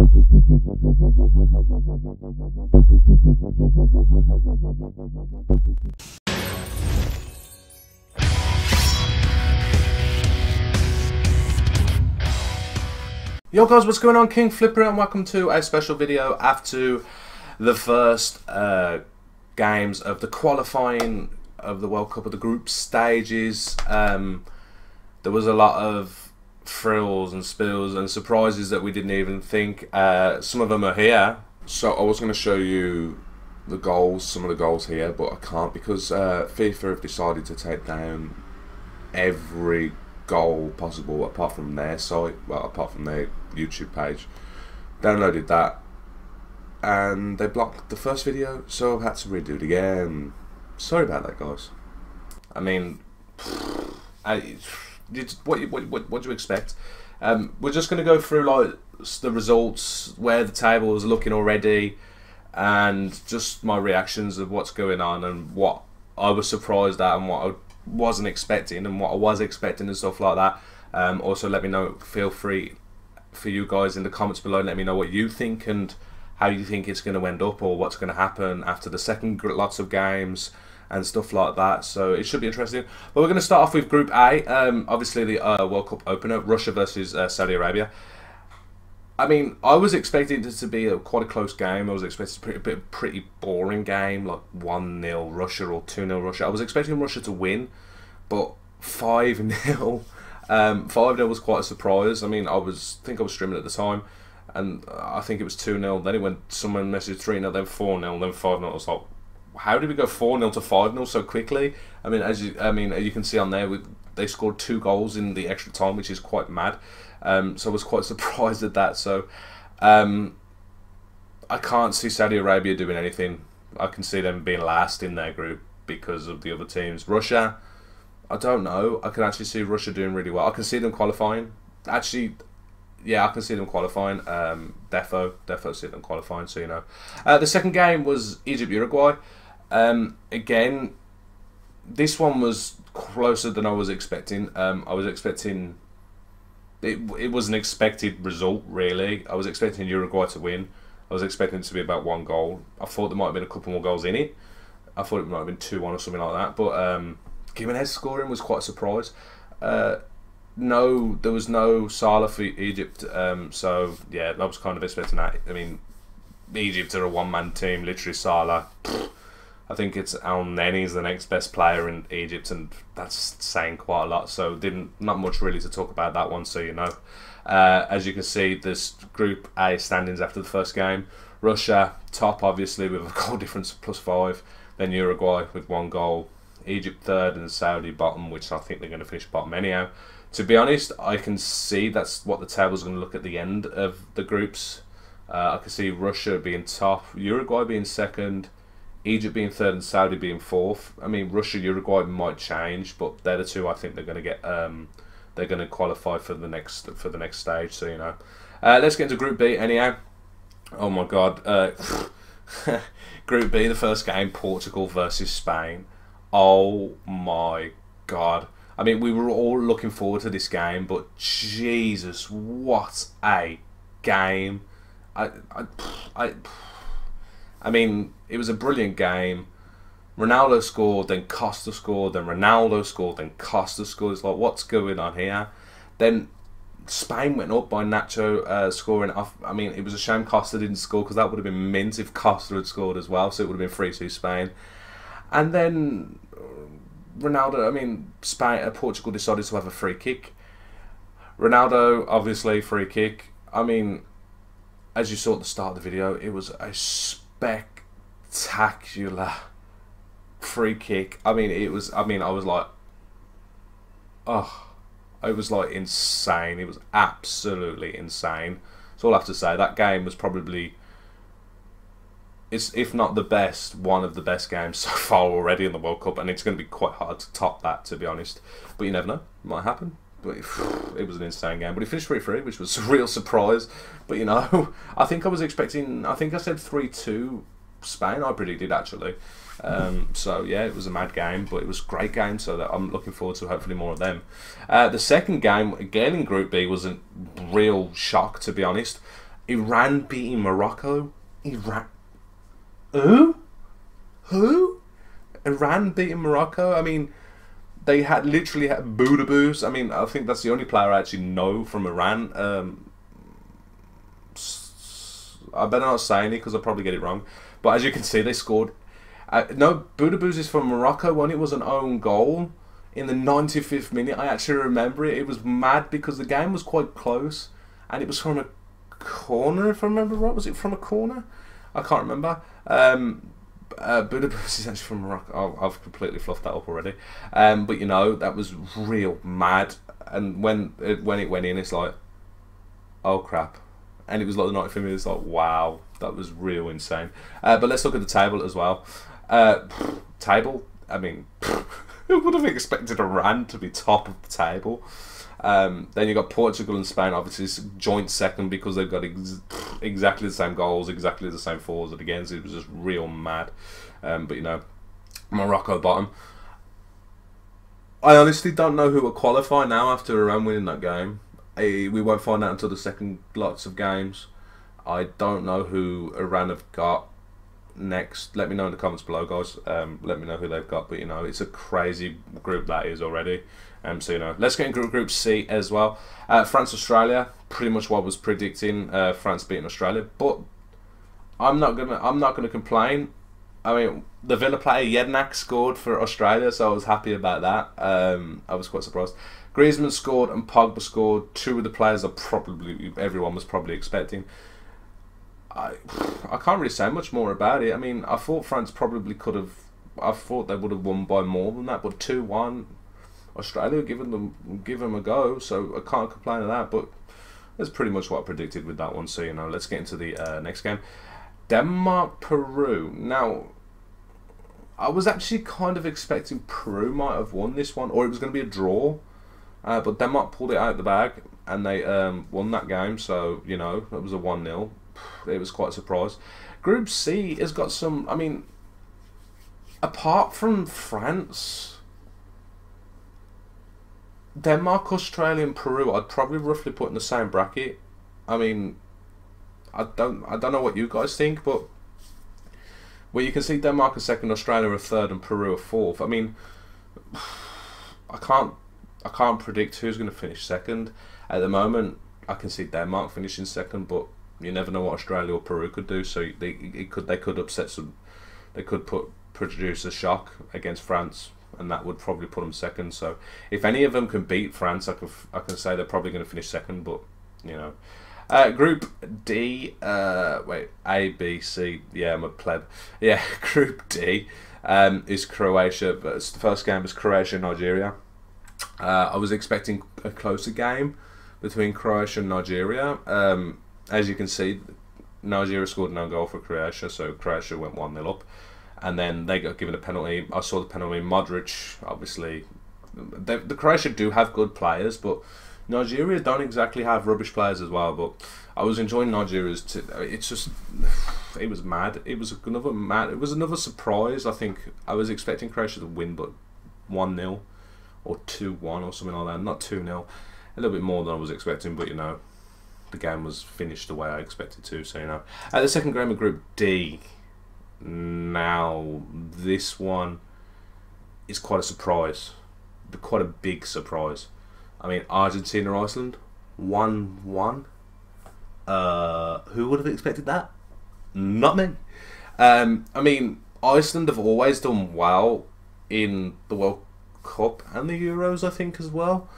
Yo guys, what's going on? Kingflipper and welcome to a special video after the first games of the qualifying of the World Cup of the group stages. There was a lot of thrills and spills and surprises that we didn't even think. Some of them are here. So I was going to show you the goals, some of the goals here, but I can't because FIFA have decided to take down every goal possible apart from their site, well, apart from their YouTube page. Downloaded that and they blocked the first video, so I've had to redo it again. Sorry about that, guys. I mean, what do you expect? We're just going to go through like the results, where the table is looking already, and just my reactions of what's going on and what I was surprised at and what I wasn't expecting and what I was expecting and stuff like that. Also, let me know, feel free for you guys in the comments below, let me know what you think and how you think it's going to end up or what's going to happen after the second lots of games and stuff like that. So it should be interesting. But we're going to start off with Group A. Obviously the World Cup opener, Russia versus Saudi Arabia. I mean, I was expecting it to be quite a close game. I was expecting a pretty boring game, like 1-0 Russia or 2-0 Russia. I was expecting Russia to win, but 5-0. 5-0 was quite a surprise. I mean, I think I was streaming at the time, and I think it was 2-0. Then it went, someone messaged 3-0, then 4-0, then 5-0. I was like, how did we go 4-0 to 5-0 so quickly? I mean, as you can see on there, they scored 2 goals in the extra time, which is quite mad. So I was quite surprised at that. So I can't see Saudi Arabia doing anything. I can see them being last in their group because of the other teams. Russia, I don't know. I can actually see Russia doing really well. I can see them qualifying. Actually, yeah, I can see them qualifying. Defo see them qualifying, so you know. The second game was Egypt-Uruguay. Again, this one was closer than I was expecting. I was expecting... It was an expected result, really. I was expecting Uruguay to win. I was expecting it to be about 1 goal. I thought there might have been a couple more goals in it. I thought it might have been 2-1 or something like that. But Jimenez scoring was quite a surprise. No, there was no Salah for Egypt. So, yeah, I was kind of expecting that. I mean, Egypt are a one-man team. Literally, Salah. I think it's Al-Neni's the next best player in Egypt, and that's saying quite a lot. So not much really to talk about that one, so you know. As you can see, this Group A standings after the first game. Russia top, obviously, with a goal difference of +5. Then Uruguay with 1 goal. Egypt third and Saudi bottom, which I think they're going to finish bottom anyhow. To be honest, I can see that's what the table's going to look at the end of the groups. I can see Russia being top, Uruguay being second, Egypt being third and Saudi being fourth. I mean, Russia, Uruguay might change, but they're the two I think they're going to get. They're going to qualify for the next stage. So you know, let's get into Group B anyhow. Oh my God, Group B, the first game, Portugal versus Spain. Oh my God. I mean, we were all looking forward to this game, but Jesus, what a game! I mean, it was a brilliant game. Ronaldo scored, then Costa scored, then Ronaldo scored, then Costa scored. It's like, what's going on here? Then Spain went up by Nacho scoring. I mean, it was a shame Costa didn't score because that would have been mint if Costa had scored as well. So it would have been 3-2 Spain. And then Ronaldo, I mean, Portugal decided to have a free kick. Ronaldo, obviously, free kick. I mean, as you saw at the start of the video, it was a spectacular free kick. I mean, I was like, oh, it was like insane. It was absolutely insane. That's all I have to say. That game was probably, if not the best, one of the best games so far already in the World Cup, and it's going to be quite hard to top that, to be honest. But you never know, it might happen. But it was an insane game. But he finished 3-3, which was a real surprise. But you know, I think I was expecting. I think I said 3-2 Spain. I predicted actually. So yeah, it was a mad game, but it was a great game. So that I'm looking forward to hopefully more of them. The second game, again in Group B, was a real shock, to be honest. Iran beating Morocco. Iran. Who? Who? Iran beating Morocco? I mean, they had literally had Boodaboos. I mean, I think that's the only player I actually know from Iran. I better not say any because I'll probably get it wrong. But as you can see, they scored. No, Boodaboos is from Morocco when it was an own goal in the 95th minute. I actually remember it. It was mad because the game was quite close. And it was from a corner, if I remember right. Was it from a corner? I can't remember. Budapest is actually from Morocco. Oh, I've completely fluffed that up already. But you know, that was real mad. And when it went in, it's like, oh crap. And it was like the 90th minute. It's like, wow, that was real insane. But let's look at the table as well. Table. I mean, who would have expected Iran to be top of the table? Then you got Portugal and Spain, obviously joint second because they've got exactly the same goals, exactly the same forwards. And again, it was just real mad. But you know, Morocco bottom. I honestly don't know who will qualify now after Iran winning that game. We won't find out until the second lots of games. I don't know who Iran have got next. Let me know in the comments below, guys. Let me know who they've got. But you know, it's a crazy group that is already. So you know, let's get into Group C as well. France, Australia, pretty much what I was predicting. France beating Australia, but I'm not gonna complain. I mean, the Villa player Jednak scored for Australia, so I was happy about that. I was quite surprised. Griezmann scored and Pogba scored. Two of the players everyone was probably expecting. I can't really say much more about it. I mean, I thought France probably could have. I thought they would have won by more than that, but 2-1. Australia give them a go, so I can't complain of that. But that's pretty much what I predicted with that one. So you know, let's get into the next game. Denmark, Peru. Now, I was actually kind of expecting Peru might have won this one, or it was going to be a draw. But Denmark pulled it out of the bag and they won that game. So you know, it was a 1-0. It was quite a surprise. Group C has got some. I mean, apart from France, Denmark, Australia, and Peru, I'd probably roughly put in the same bracket. I mean, I don't know what you guys think, but well, you can see Denmark a second, Australia a third, and Peru a fourth. I mean, I can't predict who's going to finish second at the moment. I can see Denmark finishing second, but you never know what Australia or Peru could do. So they could upset some. They could produce a shock against France, and that would probably put them second. So if any of them can beat France, I can say they're probably going to finish second. But you know, Group D. Wait, A, B, C. Yeah, I'm a pleb. Yeah, Group D is Croatia. But the first game is Croatia Nigeria. I was expecting a closer game between Croatia and Nigeria. As you can see, Nigeria scored no goal for Croatia, so Croatia went 1-0 up. And then they got given a penalty. I saw the penalty. Modric, obviously. The Croatia do have good players, but Nigeria don't exactly have rubbish players as well. But I was enjoying Nigeria's. It's just, it was mad. It was another surprise. I think I was expecting Croatia to win, but 1-0 or 2-1 or something like that. Not 2-0. A little bit more than I was expecting, but you know, the game was finished the way I expected to. So you know, the second game of Group D. Now, this one is quite a surprise, quite a big surprise. I mean, Argentina, Iceland, 1-1. Who would have expected that? Not me. I mean, Iceland have always done well in the World Cup and the Euros, I think, as well.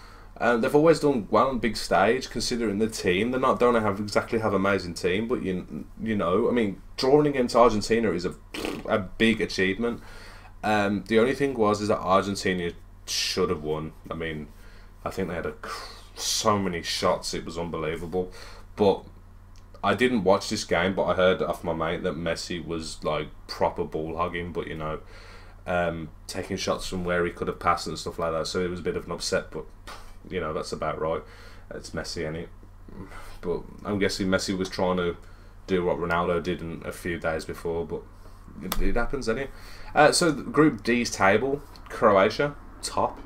They've always done well on big stage, considering the team. They don't exactly have an amazing team, but you know, I mean, drawing against Argentina is a big achievement. The only thing is that Argentina should have won. I mean, I think they had so many shots, it was unbelievable. But I didn't watch this game, but I heard off my mate that Messi was like proper ball hugging, but you know, taking shots from where he could have passed and stuff like that. So it was a bit of an upset, but you know, that's about right. It's Messi, ain't it? But I'm guessing Messi was trying to do what Ronaldo did a few days before, but it happens, ain't it? So Group D's table, Croatia, top.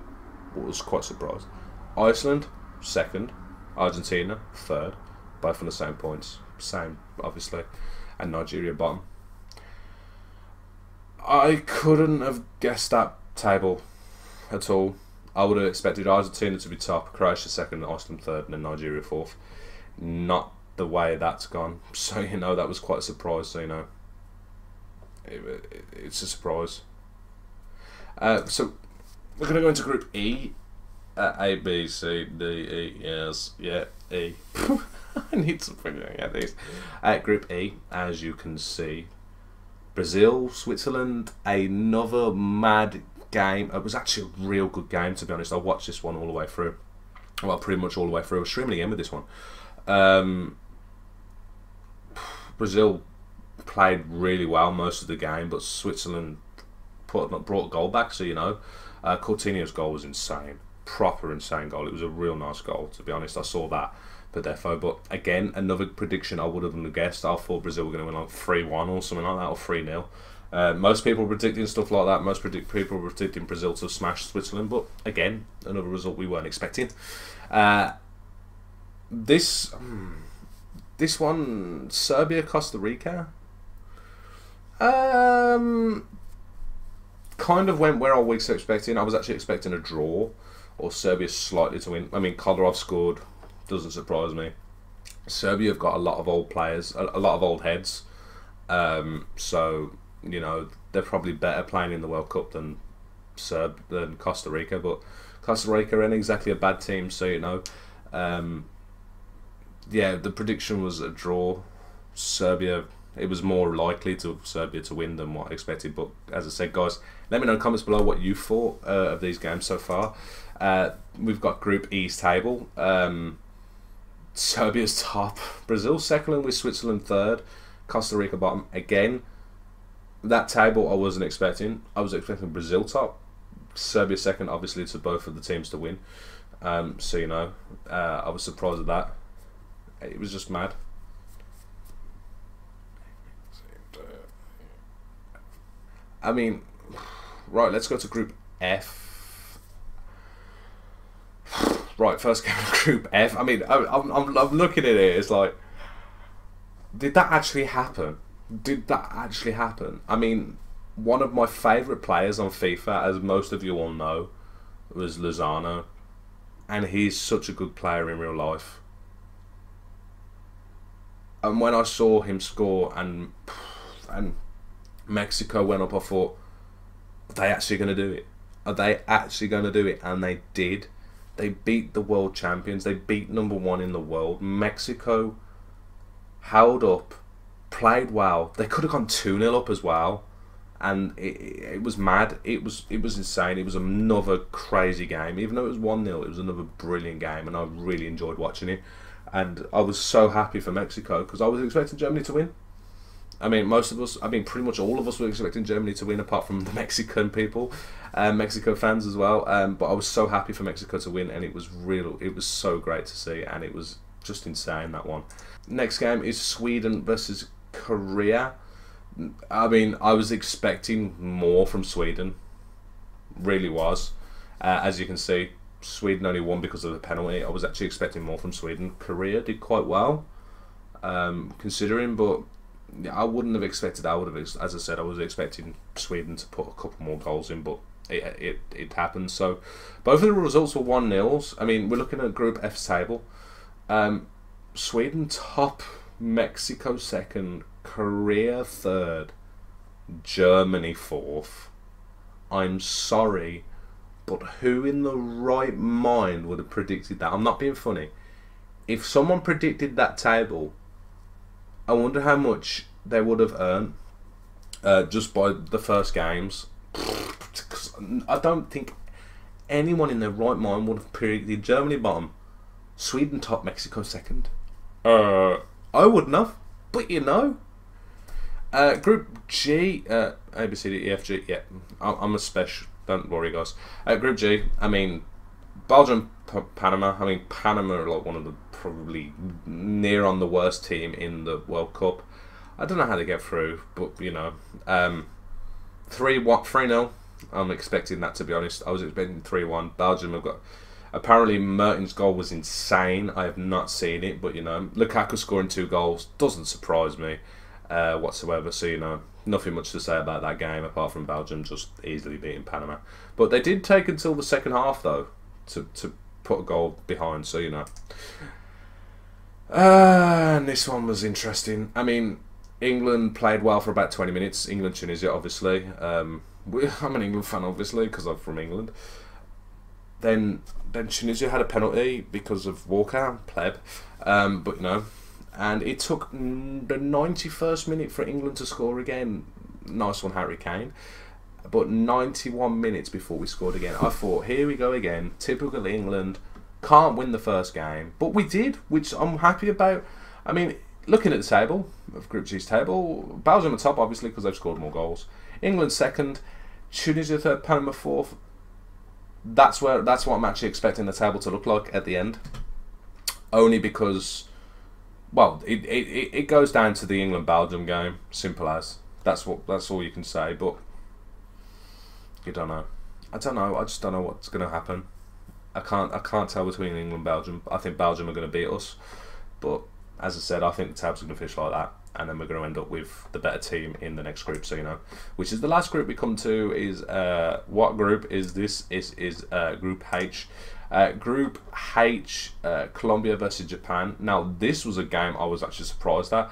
Was quite surprised. Iceland, second. Argentina, third. Both on the same points. same obviously, and Nigeria bottom. I couldn't have guessed that table at all. I would have expected Argentina to be top, Croatia second, Iceland third, and then Nigeria fourth. Not the way that's gone. So you know that was quite a surprise. So you know, it's a surprise. So we're going to go into Group E. A, B, C, D, E, yes, yeah, E. I need to figure out these. Group E, as you can see, Brazil, Switzerland, another mad game. It was actually a real good game, to be honest. I watched this one all the way through. Well, pretty much all the way through. I was streaming again with this one. Brazil played really well most of the game, but Switzerland brought a goal back, so you know. Coutinho's goal was insane. Proper insane goal. It was a real nice goal, to be honest. I saw that per defo, but again, another prediction I would have guessed. I thought Brazil were going to win like 3-1 or something like that, or 3-0. Most people were predicting stuff like that. Most people were predicting Brazil to smash Switzerland, but again, another result we weren't expecting. This one, Serbia, Costa Rica, kind of went where I was expecting. I was actually expecting a draw, or Serbia slightly to win. I mean, Kolarov scored, doesn't surprise me. Serbia have got a lot of old players, a lot of old heads, so you know they're probably better playing in the World Cup than Costa Rica. But Costa Rica ain't exactly a bad team, so you know. Yeah, the prediction was a draw. Serbia, it was more likely to Serbia to win than what I expected. But as I said, guys, let me know in the comments below what you thought of these games so far. We've got Group E's table. Serbia's top, Brazil second with Switzerland third, Costa Rica bottom. Again, that table I wasn't expecting. I was expecting Brazil top, Serbia second, obviously to both of the teams to win. So you know, I was surprised at that. It was just mad. I mean, right, let's go to Group F. Right, first game of Group F. I mean, I'm looking at it, it's like, did that actually happen? Did that actually happen? I mean, one of my favourite players on FIFA, as most of you all know, was Lozano. And he's such a good player in real life. And when I saw him score and Mexico went up, I thought, are they actually going to do it? Are they actually going to do it? And they did. They beat the world champions. They beat #1 in the world. Mexico held up, played well. They could have gone 2-0 up as well. And it was mad. It was insane. It was another crazy game. Even though it was 1-0, it was another brilliant game, and I really enjoyed watching it. And I was so happy for Mexico because I was expecting Germany to win. I mean, pretty much all of us were expecting Germany to win, apart from the Mexican people, Mexico fans as well. But I was so happy for Mexico to win, and it was real. It was so great to see, and it was just insane, that one. Next game is Sweden versus Korea. I mean, I was expecting more from Sweden. Really was. As you can see, Sweden only won because of the penalty. I was actually expecting more from Sweden. Korea did quite well, considering, but I wouldn't have expected. As I said, I was expecting Sweden to put a couple more goals in, but it happened. So both of the results were 1-0s. I mean, we're looking at Group F's table. Sweden top, Mexico second, Korea third, Germany fourth. I'm sorry, but who in the right mind would have predicted that? I'm not being funny. If someone predicted that table, I wonder how much they would have earned just by the first games. I don't think anyone in their right mind would have predicted Germany bottom, Sweden top, Mexico second. I wouldn't have, but you know. Group G, A, B, C, D, E, F, G. Yeah, I'm a special. Don't worry, guys. Group G. I mean, Belgium, Panama. I mean, Panama are like one of the probably near on the worst team in the World Cup. I don't know how they get through, but you know, 3-0. I'm expecting that, to be honest. I was expecting 3-1. Belgium have got Apparently Mertens' goal was insane. I have not seen it, but you know, Lukaku scoring 2 goals doesn't surprise me whatsoever. So you know, nothing much to say about that game apart from Belgium just easily beating Panama. But they did take until the second half though to put a goal behind. So you know, and this one was interesting. I mean, England played well for about 20 minutes. England, Tunisia, obviously. I'm an England fan, obviously, because I'm from England. Then Tunisia had a penalty because of Walker, pleb. But you know, and it took the 91st minute for England to score again. Nice one, Harry Kane. But 91 minutes before we scored again. I thought, here we go again. Typical England. Can't win the first game, but we did, which I'm happy about. I mean, looking at the table, of Group G's table, Belgium are top, obviously, because they've scored more goals. England second, Tunisia third, Panama fourth. That's what I'm actually expecting the table to look like at the end. Only because, well, it goes down to the England-Belgium game. Simple as. That's all you can say. But you don't know. I don't know. I just don't know what's going to happen. I can't tell between England and Belgium. I think Belgium are going to beat us, but as I said, I think the tab's going to finish like that, and then we're going to end up with the better team in the next group. So you know, which is the last group we come to is what group is this? Is Group H. Group H, Colombia versus Japan. Now this was a game I was actually surprised at.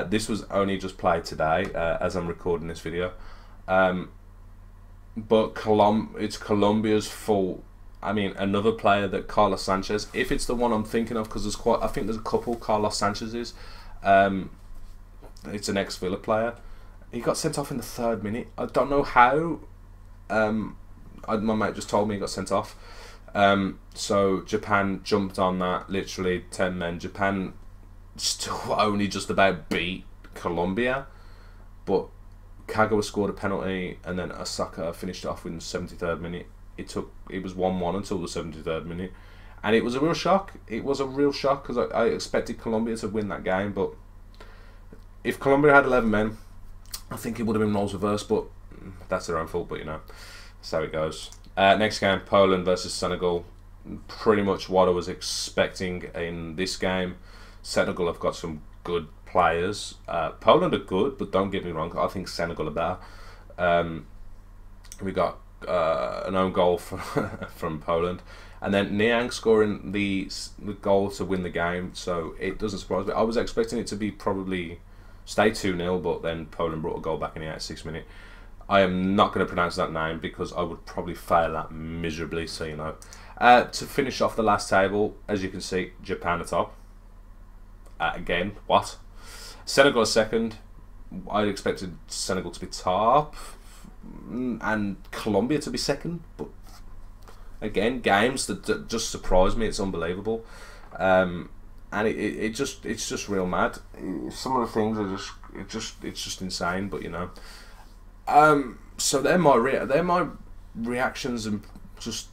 This was only just played today as I'm recording this video, but it's Colombia's fault. I mean, another player that Carlos Sanchez, if it's the one I'm thinking of, because I think there's a couple Carlos Sanchez's. It's an ex-Villa player. He got sent off in the 3rd minute. I don't know how. My mate just told me he got sent off. So Japan jumped on that, literally 10 men. Japan still only just about beat Colombia, but Kagawa scored a penalty, and then Osaka finished it off in the 73rd minute. It was 1-1 until the 73rd minute, and it was a real shock. It was a real shock because I expected Colombia to win that game, but if Colombia had 11 men, I think it would have been roles reversed. But that's their own fault. But you know, that's how it goes. Next game, Poland versus Senegal. Pretty much what I was expecting in this game. Senegal have got some good players. Poland are good, but don't get me wrong, I think Senegal are better. We got an own goal from Poland, and then Niang scoring the goal to win the game, so it doesn't surprise me. I was expecting it to be probably stay 2-0, but then Poland brought a goal back in the 86th minute. I am not going to pronounce that name because I would probably fail that miserably, so you know. To finish off the last table, as you can see, Japan are top. Again, what? Senegal are second. I expected Senegal to be top and Colombia to be second, but again, games that just surprise me. It's unbelievable, and it's just real mad. Some of the things are it's just insane. But you know, so they're my reactions and just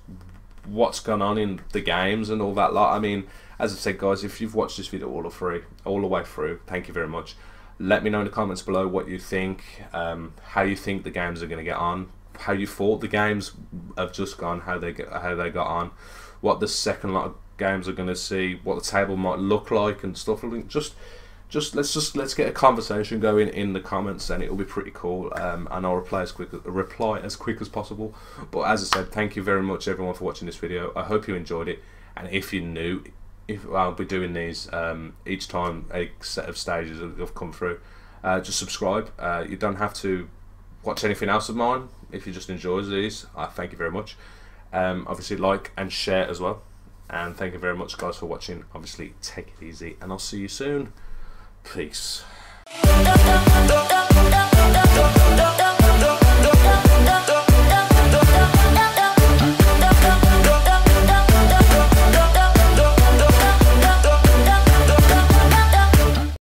what's gone on in the games and all that lot. I mean, as I said, guys, if you've watched this video all the way through, thank you very much. Let me know in the comments below what you think, how you think the games are going to get on, how you thought the games have just gone, how they got on, what the second lot of games are going to see, what the table might look like and stuff. Let's get a conversation going in the comments, and it'll be pretty cool. And I'll reply as quick as possible. But as I said, thank you very much everyone for watching this video. I hope you enjoyed it, and if you're new, I'll be doing these each time a set of stages have come through. Just subscribe. You don't have to watch anything else of mine if you just enjoy these. Thank you very much. Obviously like and share as well. And thank you very much, guys, for watching. Obviously take it easy, and I'll see you soon. Peace.